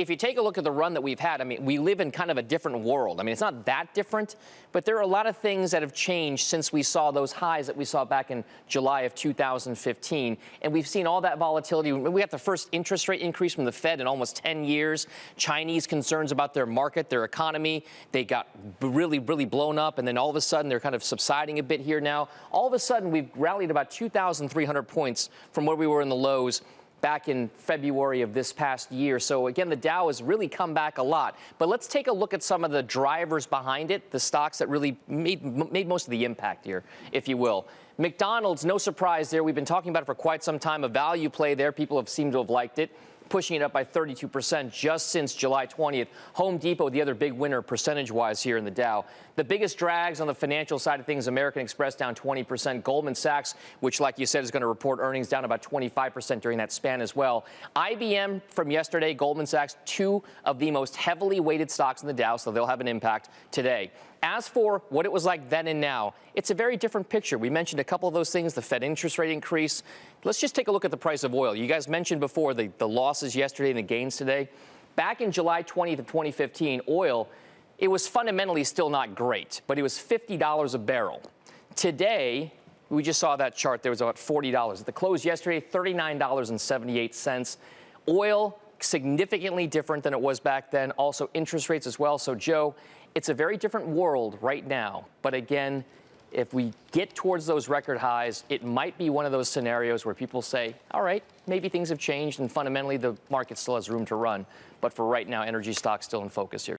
if you take a look at the run that we've had, I mean, we live in kind of a different world. I mean, it's not that different, but there are a lot of things that have changed since we saw those highs that we saw back in July of 2015. And we've seen all that volatility. We got the first interest rate increase from the Fed in almost 10 years. Chinese concerns about their market, their economy, they got really blown up. And then all of a sudden, they're kind of subsiding a bit here now. All of a sudden, we've rallied about 2,300 points from where we were in the lows back in February of this past year. So again, the Dow has really come back a lot. But let's take a look at some of the drivers behind it, the stocks that really made most of the impact here, if you will. McDonald's, no surprise there. We've been talking about it for quite some time. A value play there. People have seemed to have liked it, pushing it up by 32% just since July 20th. Home Depot, the other big winner percentage-wise here in the Dow. The biggest drags on the financial side of things, American Express down 20%. Goldman Sachs, which, like you said, is going to report earnings, down about 25% during that span as well. IBM from yesterday, Goldman Sachs, two of the most heavily weighted stocks in the Dow, so they'll have an impact today. As for what it was like then and now, it's a very different picture. We mentioned a couple of those things, the Fed interest rate increase. Let's just take a look at the price of oil. You guys mentioned before the losses yesterday and the gains today. Back in July 20th of 2015, oil, it was fundamentally still not great, but it was $50 a barrel. Today, we just saw that chart. There was about $40. At the close yesterday, $39.78. Oil, significantly different than it was back then. Also, interest rates as well. So, Joe, it's a very different world right now. But again, if we get towards those record highs, it might be one of those scenarios where people say, all right, maybe things have changed and fundamentally the market still has room to run. But for right now, energy stocks still in focus here.